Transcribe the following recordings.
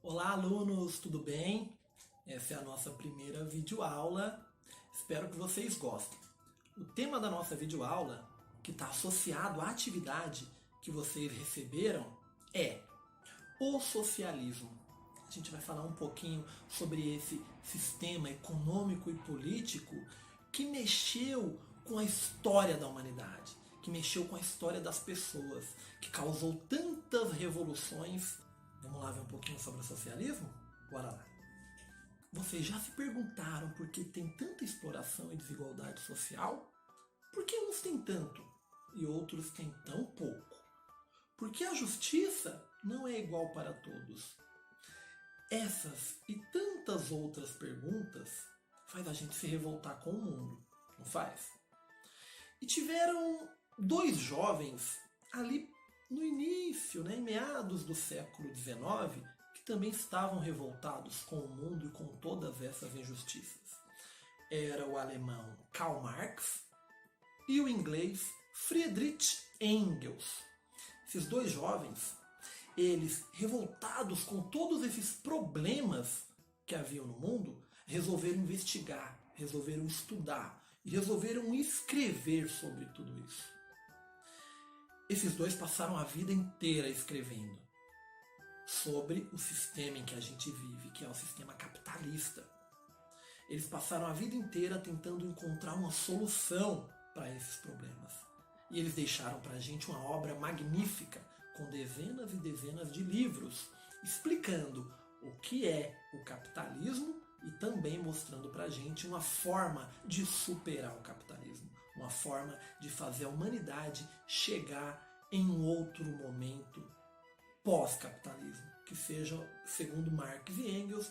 Olá, alunos, tudo bem? Essa é a nossa primeira videoaula. Espero que vocês gostem. O tema da nossa videoaula, que está associado à atividade que vocês receberam, é o socialismo. A gente vai falar um pouquinho sobre esse sistema econômico e político que mexeu com a história da humanidade, que mexeu com a história das pessoas, que causou tantas revoluções. Vamos lá ver um pouquinho sobre o socialismo? Bora lá. Vocês já se perguntaram por que tem tanta exploração e desigualdade social? Por que uns têm tanto e outros têm tão pouco? Por que a justiça não é igual para todos? Essas e tantas outras perguntas faz a gente se revoltar com o mundo, não faz? E tiveram dois jovens ali no início, em meados do século XIX, que também estavam revoltados com o mundo e com todas essas injustiças. Era o alemão Karl Marx e o inglês Friedrich Engels. Esses dois jovens, eles, revoltados com todos esses problemas que haviam no mundo, resolveram investigar, resolveram estudar e resolveram escrever sobre tudo isso. Esses dois passaram a vida inteira escrevendo sobre o sistema em que a gente vive, que é o sistema capitalista. Eles passaram a vida inteira tentando encontrar uma solução para esses problemas. E eles deixaram para a gente uma obra magnífica, com dezenas e dezenas de livros, explicando o que é o capitalismo e também mostrando para a gente uma forma de superar o capitalismo, uma forma de fazer a humanidade chegar em um outro momento pós-capitalismo, que seja, segundo Marx e Engels,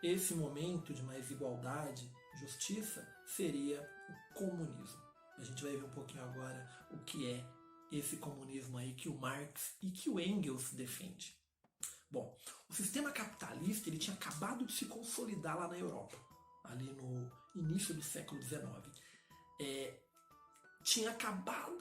esse momento de mais igualdade, justiça, seria o comunismo. A gente vai ver um pouquinho agora o que é esse comunismo aí que o Marx e que o Engels defende. Bom, o sistema capitalista ele tinha acabado de se consolidar lá na Europa, ali no início do século XIX.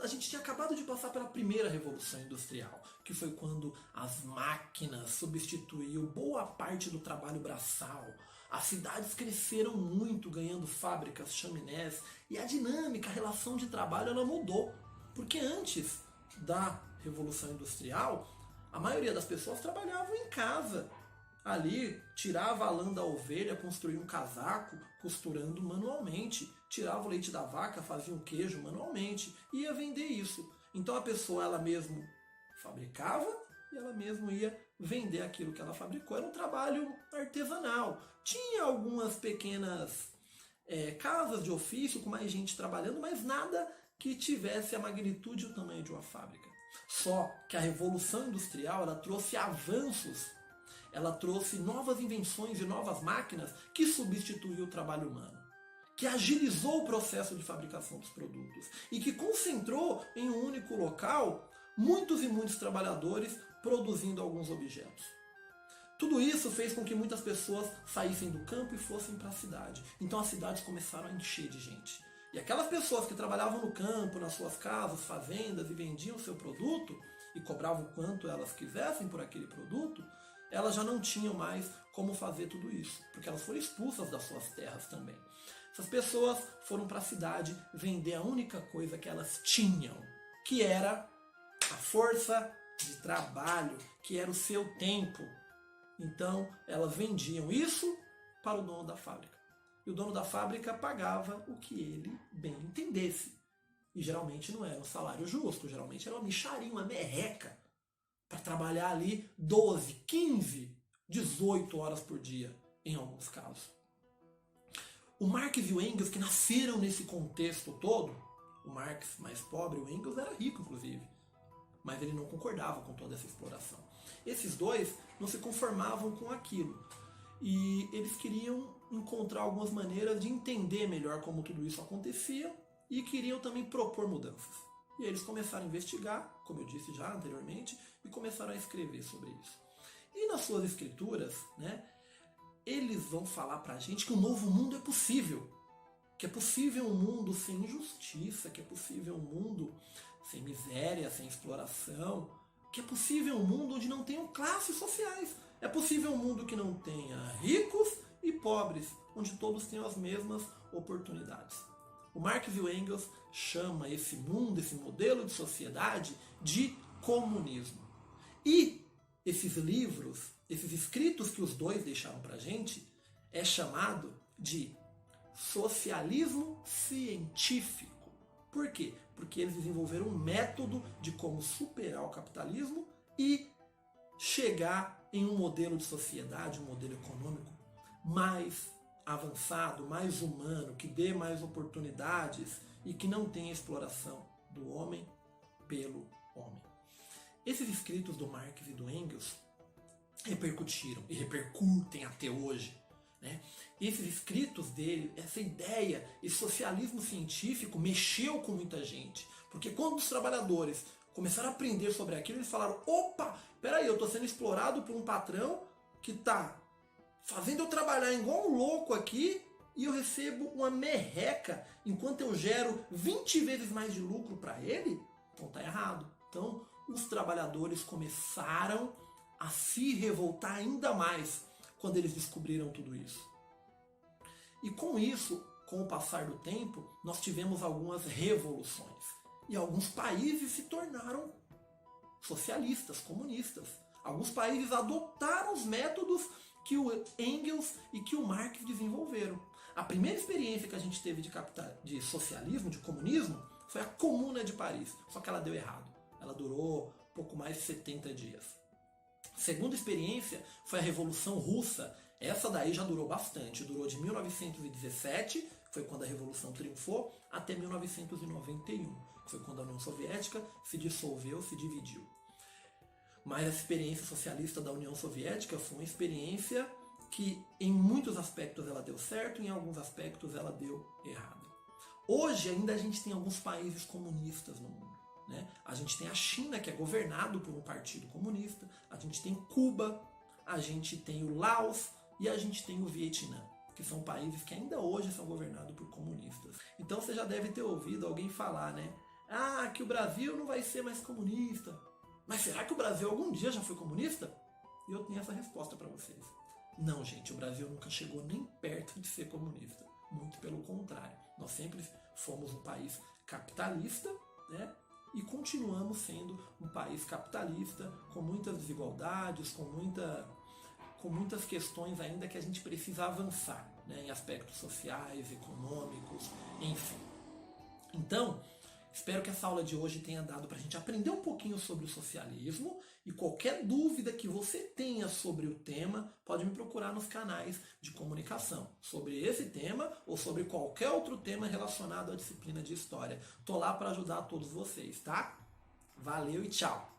A gente tinha acabado de passar pela primeira revolução industrial, que foi quando as máquinas substituíram boa parte do trabalho braçal. As cidades cresceram muito, ganhando fábricas, chaminés, e a dinâmica, a relação de trabalho, ela mudou. Porque antes da revolução industrial, a maioria das pessoas trabalhavam em casa. Ali, tirava a lã da ovelha, construía um casaco, costurando manualmente. Tirava o leite da vaca, fazia um queijo manualmente. E ia vender isso. Então a pessoa, ela mesmo fabricava e ela mesmo ia vender aquilo que ela fabricou. Era um trabalho artesanal. Tinha algumas pequenas casas de ofício com mais gente trabalhando, mas nada que tivesse a magnitude e o tamanho de uma fábrica. Só que a Revolução Industrial ela trouxe avanços, ela trouxe novas invenções e novas máquinas que substituíram o trabalho humano, que agilizou o processo de fabricação dos produtos e que concentrou em um único local muitos e muitos trabalhadores produzindo alguns objetos. Tudo isso fez com que muitas pessoas saíssem do campo e fossem para a cidade. Então as cidades começaram a encher de gente. E aquelas pessoas que trabalhavam no campo, nas suas casas, fazendas e vendiam o seu produto e cobravam o quanto elas quisessem por aquele produto, elas já não tinham mais como fazer tudo isso, porque elas foram expulsas das suas terras também. Essas pessoas foram para a cidade vender a única coisa que elas tinham, que era a força de trabalho, que era o seu tempo. Então elas vendiam isso para o dono da fábrica. E o dono da fábrica pagava o que ele bem entendesse. E geralmente não era um salário justo, geralmente era uma mixaria, uma merreca, para trabalhar ali 12, 15, 18 horas por dia, em alguns casos. O Marx e o Engels, que nasceram nesse contexto todo, o Marx mais pobre, o Engels era rico, inclusive, mas ele não concordava com toda essa exploração. Esses dois não se conformavam com aquilo. E eles queriam encontrar algumas maneiras de entender melhor como tudo isso acontecia e queriam também propor mudanças. E aí eles começaram a investigar, como eu disse já anteriormente, e começaram a escrever sobre isso. E nas suas escrituras, eles vão falar pra gente que um novo mundo é possível. Que é possível um mundo sem injustiça, que é possível um mundo sem miséria, sem exploração, que é possível um mundo onde não tenham classes sociais. É possível um mundo que não tenha ricos e pobres, onde todos tenham as mesmas oportunidades. O Marx e o Engels chama esse mundo, esse modelo de sociedade, de comunismo. E esses livros, esses escritos que os dois deixaram pra gente, é chamado de socialismo científico. Por quê? Porque eles desenvolveram um método de como superar o capitalismo e chegar em um modelo de sociedade, um modelo econômico mais avançado, mais humano, que dê mais oportunidades e que não tenha exploração do homem pelo homem. Esses escritos do Marx e do Engels repercutiram e repercutem até hoje. Né? Esses escritos dele, essa ideia, esse socialismo científico mexeu com muita gente. Porque quando os trabalhadores começaram a aprender sobre aquilo, eles falaram: opa, peraí, eu estou sendo explorado por um patrão que está fazendo eu trabalhar igual um louco aqui e eu recebo uma merreca enquanto eu gero 20 vezes mais de lucro para ele? Então tá errado. Então os trabalhadores começaram a se revoltar ainda mais quando eles descobriram tudo isso. E com isso, com o passar do tempo, nós tivemos algumas revoluções. E alguns países se tornaram socialistas, comunistas. Alguns países adotaram os métodos que o Engels e que o Marx desenvolveram. A primeira experiência que a gente teve de socialismo, de comunismo, foi a Comuna de Paris. Só que ela deu errado. Ela durou pouco mais de 70 dias. A segunda experiência foi a Revolução Russa. Essa daí já durou bastante. Durou de 1917, foi quando a Revolução triunfou, até 1991, que foi quando a União Soviética se dissolveu, se dividiu. Mas a experiência socialista da União Soviética foi uma experiência que, em muitos aspectos, ela deu certo, em alguns aspectos, ela deu errado. Hoje, ainda a gente tem alguns países comunistas no mundo. Né? A gente tem a China, que é governado por um partido comunista, a gente tem Cuba, a gente tem o Laos e a gente tem o Vietnã, que são países que ainda hoje são governados por comunistas. Então você já deve ter ouvido alguém falar, né? Ah, que o Brasil não vai ser mais comunista. Mas será que o Brasil algum dia já foi comunista? E eu tenho essa resposta para vocês. Não, gente, o Brasil nunca chegou nem perto de ser comunista. Muito pelo contrário. Nós sempre fomos um país capitalista, né? E continuamos sendo um país capitalista, com muitas desigualdades, com muitas questões ainda que a gente precisa avançar, né? Em aspectos sociais, econômicos, enfim. Então, espero que essa aula de hoje tenha dado para a gente aprender um pouquinho sobre o socialismo, e qualquer dúvida que você tenha sobre o tema, pode me procurar nos canais de comunicação sobre esse tema ou sobre qualquer outro tema relacionado à disciplina de história. Tô lá para ajudar todos vocês, tá? Valeu e tchau!